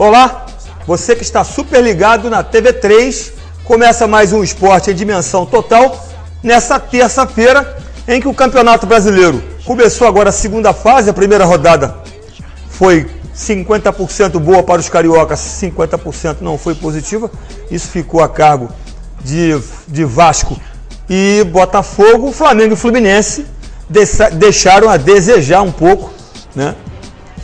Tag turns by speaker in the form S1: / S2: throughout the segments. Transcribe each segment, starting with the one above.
S1: Olá, você que está super ligado na TV3, começa mais um Esporte em Dimensão Total, nessa terça-feira, em que o Campeonato Brasileiro começou agora a segunda fase, a primeira rodada foi 50% boa para os cariocas, 50% não foi positiva, isso ficou a cargo de Vasco e Botafogo. Flamengo e Fluminense deixaram a desejar um pouco, né,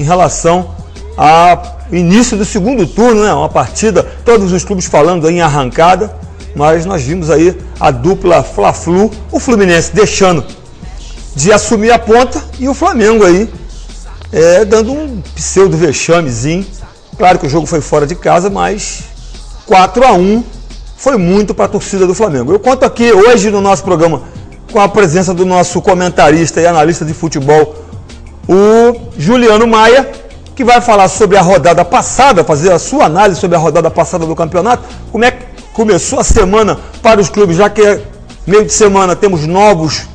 S1: em relação ao início do segundo turno, né, uma partida, todos os clubes falando em arrancada, mas nós vimos aí a dupla Fla-Flu, o Fluminense deixando de assumir a ponta e o Flamengo aí dando um pseudo vexamezinho. Claro que o jogo foi fora de casa, mas 4-1 foi muito para a torcida do Flamengo. Eu conto aqui hoje no nosso programa com a presença do nosso comentarista e analista de futebol, o Juliano Maia, que vai falar sobre a rodada passada, fazer a sua análise sobre a rodada passada do campeonato, como é que começou a semana para os clubes, já que é meio de semana, temos novos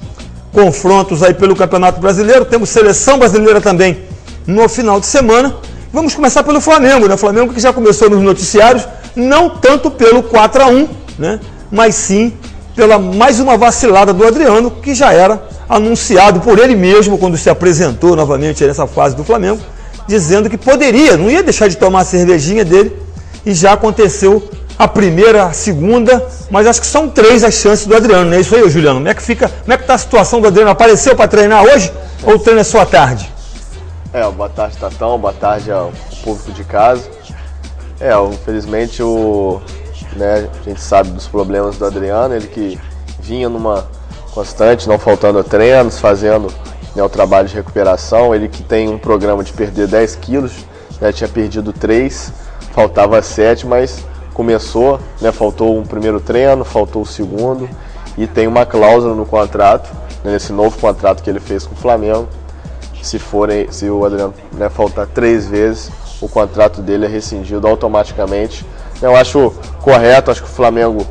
S1: confrontos aí pelo Campeonato Brasileiro, temos seleção brasileira também no final de semana. Vamos começar pelo Flamengo, né? O Flamengo que já começou nos noticiários, não tanto pelo 4-1, né? Mas sim pela mais uma vacilada do Adriano, que já era anunciado por ele mesmo quando se apresentou novamente nessa fase do Flamengo, dizendo que poderia, não ia deixar de tomar a cervejinha dele, e já aconteceu a primeira, a segunda, mas acho que são 3 as chances do Adriano, não é isso aí, Juliano? Como é que está a situação do Adriano? Apareceu para treinar hoje ou o treino é só à tarde?
S2: Boa tarde, Tatão, boa tarde ao público de casa. Infelizmente a gente sabe dos problemas do Adriano, ele que vinha numa constante, não faltando treinos, fazendo o trabalho de recuperação, ele que tem um programa de perder 10 quilos, tinha perdido 3, faltava 7, mas começou, faltou um primeiro treino, faltou o segundo, e tem uma cláusula no contrato, nesse novo contrato que ele fez com o Flamengo, se o Adriano faltar 3 vezes, o contrato dele é rescindido automaticamente. Eu acho correto, acho que o Flamengo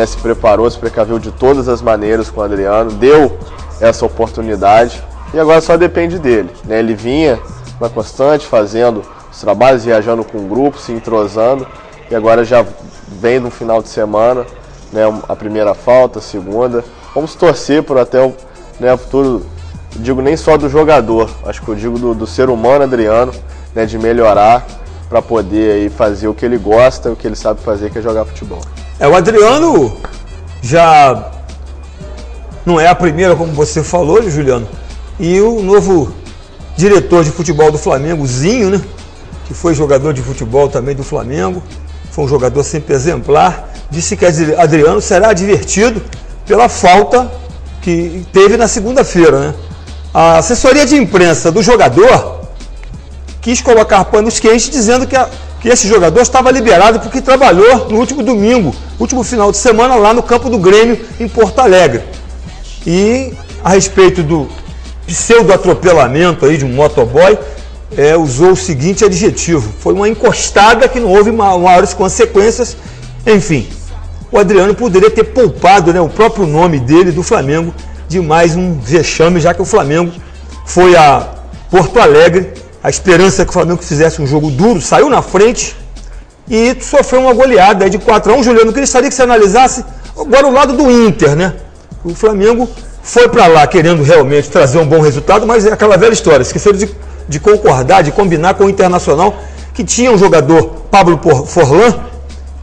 S2: se preparou, se precaveu de todas as maneiras com o Adriano, deu essa oportunidade e agora só depende dele. Ele vinha na constante, fazendo os trabalhos, viajando com o grupo, se entrosando, e agora já vem no final de semana a primeira falta, a segunda. Vamos torcer por até o futuro, digo nem só do jogador, acho que eu digo do ser humano Adriano, de melhorar para poder aí fazer o que ele gosta, o que ele sabe fazer, que é jogar futebol.
S1: O Adriano já não é a primeira, como você falou, Juliano, e o novo diretor de futebol do Flamengo, Zinho, né, que foi jogador de futebol também do Flamengo, foi um jogador sempre exemplar, disse que Adriano será advertido pela falta que teve na segunda-feira, né? A assessoria de imprensa do jogador quis colocar panos quentes dizendo que esse jogador estava liberado porque trabalhou no último domingo, último final de semana, lá no campo do Grêmio, em Porto Alegre. E a respeito do pseudo-atropelamento aí de um motoboy, usou o seguinte adjetivo: foi uma encostada que não houve maiores consequências. Enfim, o Adriano poderia ter poupado, o próprio nome dele, do Flamengo, de mais um vexame, já que o Flamengo foi a Porto Alegre, a esperança é que o Flamengo fizesse um jogo duro, saiu na frente e sofreu uma goleada de 4-1. Juliano, eu gostaria que você analisasse agora o lado do Inter, né? O Flamengo foi para lá querendo realmente trazer um bom resultado, mas é aquela velha história, esqueceram de concordar, de combinar com o Internacional, que tinha um jogador, Pablo Forlan,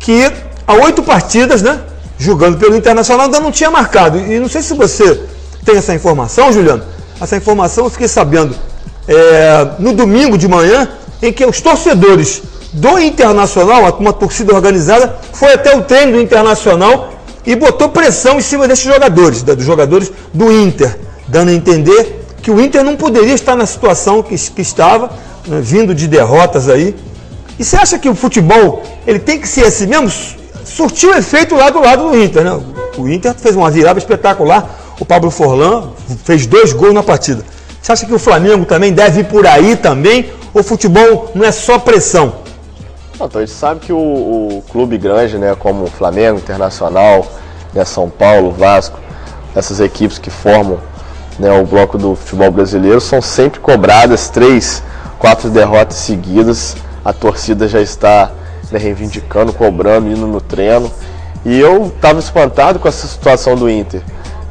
S1: que há 8 partidas, jogando pelo Internacional, ainda não tinha marcado. E não sei se você tem essa informação, Juliano. Essa informação eu fiquei sabendo no domingo de manhã, em que os torcedores do Internacional, uma torcida organizada, foi até o treino do Internacional e botou pressão em cima desses jogadores, dos jogadores do Inter, dando a entender que o Inter não poderia estar na situação que estava, vindo de derrotas aí. E você acha que o futebol ele tem que ser assim mesmo? Surtiu efeito lá do lado do Inter, né? O Inter fez uma virada espetacular, o Pablo Forlan fez 2 gols na partida. Você acha que o Flamengo também deve ir por aí também? Ou o futebol não é só pressão?
S2: Então, a gente sabe que o clube grande, como o Flamengo, Internacional, São Paulo, Vasco, essas equipes que formam o bloco do futebol brasileiro, são sempre cobradas 3, 4 derrotas seguidas a torcida já está, né, reivindicando, cobrando, indo no treino. E eu estava espantado com essa situação do Inter,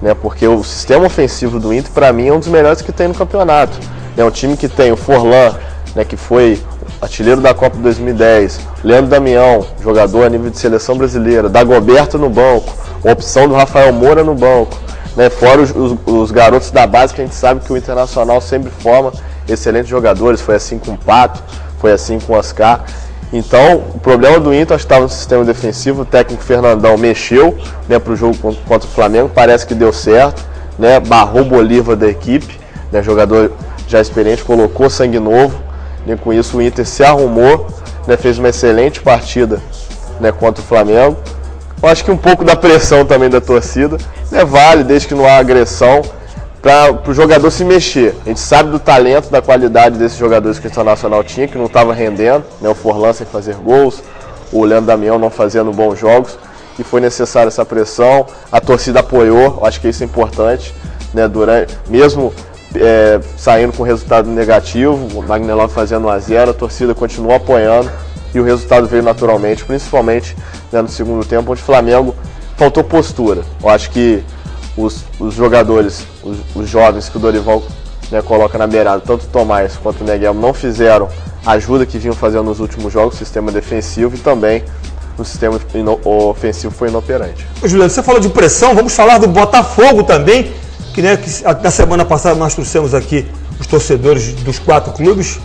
S2: né, porque o sistema ofensivo do Inter, para mim, é um dos melhores que tem no campeonato. É um time que tem o Forlan, né, que foi artilheiro da Copa de 2010, Leandro Damião, jogador a nível de seleção brasileira, Dagoberto no banco, a opção do Rafael Moura no banco, né, fora os garotos da base, que a gente sabe que o Internacional sempre forma excelentes jogadores, foi assim com o Pato, foi assim com o Oscar. Então, o problema do Inter estava no sistema defensivo, o técnico Fernandão mexeu, né, para o jogo contra o Flamengo, parece que deu certo, né, barrou o Bolívar da equipe, né, jogador já experiente, colocou sangue novo. E com isso o Inter se arrumou, né, fez uma excelente partida, né, contra o Flamengo. Eu acho que um pouco da pressão também da torcida, né, vale, desde que não há agressão, para o jogador se mexer. A gente sabe do talento, da qualidade desses jogadores que o Internacional tinha, que não estava rendendo, né, o Forlan sem fazer gols, o Leandro Damião não fazendo bons jogos, e foi necessária essa pressão. A torcida apoiou, eu acho que isso é importante, né, mesmo saindo com resultado negativo, o Wagner Love fazendo 1-0, a torcida continuou apoiando e o resultado veio naturalmente, principalmente, né, no segundo tempo, onde o Flamengo faltou postura. Eu acho que os jogadores, os jovens que o Dorival, né, coloca na beirada, tanto o Tomás quanto o Negueba, não fizeram a ajuda que vinham fazendo nos últimos jogos, o sistema defensivo, e também o sistema ofensivo foi inoperante.
S1: Juliano, você falou de pressão, vamos falar do Botafogo também, que na semana passada nós trouxemos aqui os torcedores dos 4 clubes,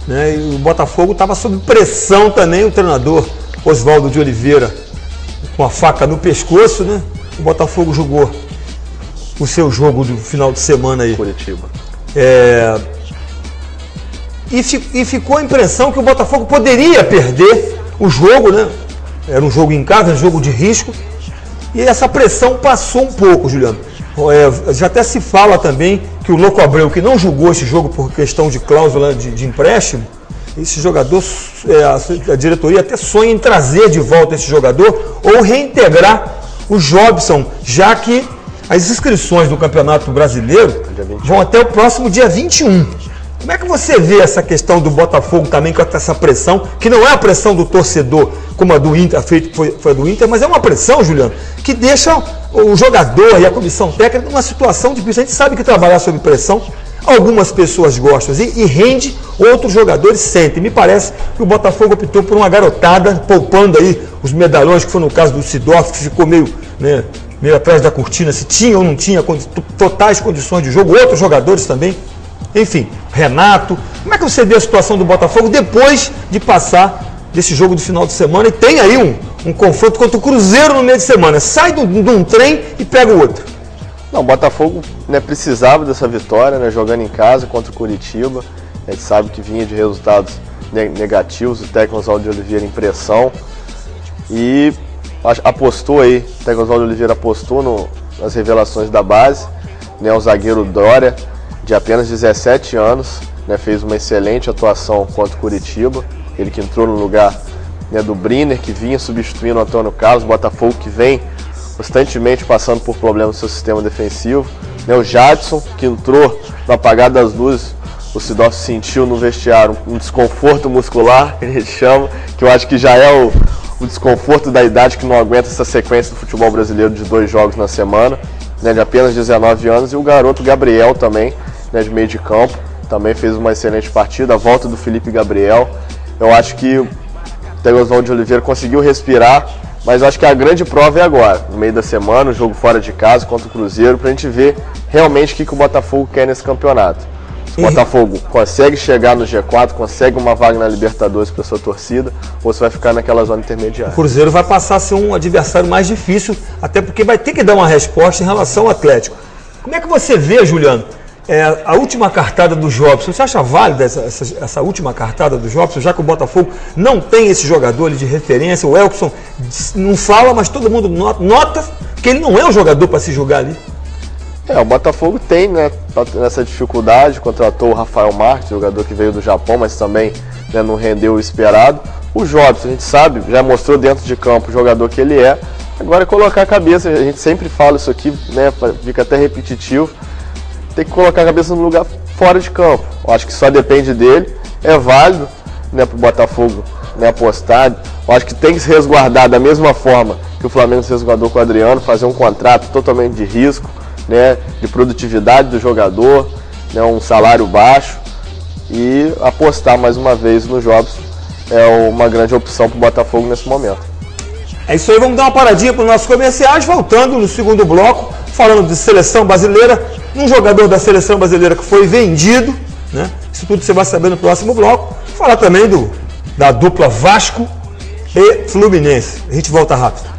S1: né, e o Botafogo estava sob pressão também, o treinador Oswaldo de Oliveira com a faca no pescoço, né? O Botafogo jogou o seu jogo do final de semana aí.
S2: Curitiba.
S1: E ficou a impressão que o Botafogo poderia perder o jogo, né? Era um jogo em casa, um jogo de risco, e essa pressão passou um pouco, Juliano. Já até se fala também que o Louco Abreu, que não jogou esse jogo por questão de cláusula de empréstimo, esse jogador, a diretoria até sonha em trazer de volta esse jogador ou reintegrar o Jobson, já que as inscrições do Campeonato Brasileiro vão até o próximo dia 21. Como é que você vê essa questão do Botafogo também com essa pressão, que não é a pressão do torcedor, como a do Inter, foi a do Inter, mas é uma pressão, Juliano, que deixa o jogador e a comissão técnica numa situação difícil. A gente sabe que trabalhar sob pressão, algumas pessoas gostam e rende, outros jogadores sentem. Me parece que o Botafogo optou por uma garotada, poupando aí os medalhões, que foi no caso do Sidorf, que ficou meio atrás da cortina, se tinha ou não tinha totais condições de jogo, outros jogadores também. Enfim, Renato, como é que você vê a situação do Botafogo depois de passar desse jogo de final de semana e tem aí um confronto contra o Cruzeiro no meio de semana? Sai de um trem e pega o outro.
S2: Não, o Botafogo, né, precisava dessa vitória, né, jogando em casa contra o Curitiba. A gente sabe que vinha de resultados negativos, o técnico Oswaldo de Oliveira em pressão. E apostou aí, o técnico Oswaldo de Oliveira apostou nas revelações da base, né, o zagueiro Dória, de apenas 17 anos, né, fez uma excelente atuação contra o Curitiba. Ele que entrou no lugar, né, do Briner, que vinha substituindo o Antônio Carlos, o Botafogo que vem constantemente passando por problemas no seu sistema defensivo. Né, o Jadson, que entrou no apagar das luzes, o Sidorf sentiu no vestiário um desconforto muscular, que a gente chama, que eu acho que já é o desconforto da idade, que não aguenta essa sequência do futebol brasileiro de 2 jogos na semana, né, de apenas 19 anos, e o garoto Gabriel também, né, de meio de campo, também fez uma excelente partida, a volta do Felipe Gabriel. Eu acho que o Oswaldo de Oliveira conseguiu respirar, mas eu acho que a grande prova é agora, no meio da semana, o jogo fora de casa contra o Cruzeiro, pra gente ver realmente o que o Botafogo quer nesse campeonato. Se o Botafogo consegue chegar no G4, consegue uma vaga na Libertadores para sua torcida, ou você vai ficar naquela zona intermediária.
S1: O Cruzeiro vai passar a ser um adversário mais difícil, até porque vai ter que dar uma resposta em relação ao Atlético. Como é que você vê, Juliano, a última cartada do Jobson? Você acha válida essa última cartada do Jobson, já que o Botafogo não tem esse jogador ali de referência? O Elkson não fala, mas todo mundo nota que ele não é um jogador para se jogar ali.
S2: O Botafogo tem, né, essa dificuldade, contratou o Rafael Marques, jogador que veio do Japão, mas também, né, não rendeu o esperado. O Jobson, a gente sabe, já mostrou dentro de campo o jogador que ele é. Agora é colocar a cabeça, a gente sempre fala isso aqui, né, fica até repetitivo. Tem que colocar a cabeça no lugar fora de campo. Eu acho que só depende dele, é válido, né, para o Botafogo, né, apostar. Eu acho que tem que se resguardar da mesma forma que o Flamengo se resguardou com o Adriano, fazer um contrato totalmente de risco, né, de produtividade do jogador, né, um salário baixo, e apostar mais uma vez no Jobson é uma grande opção para o Botafogo nesse momento.
S1: É isso aí, vamos dar uma paradinha para os nossos comerciais, voltando no segundo bloco, falando de seleção brasileira, um jogador da seleção brasileira que foi vendido, né? Isso tudo você vai saber no próximo bloco. Falar também da dupla Vasco e Fluminense. A gente volta rápido.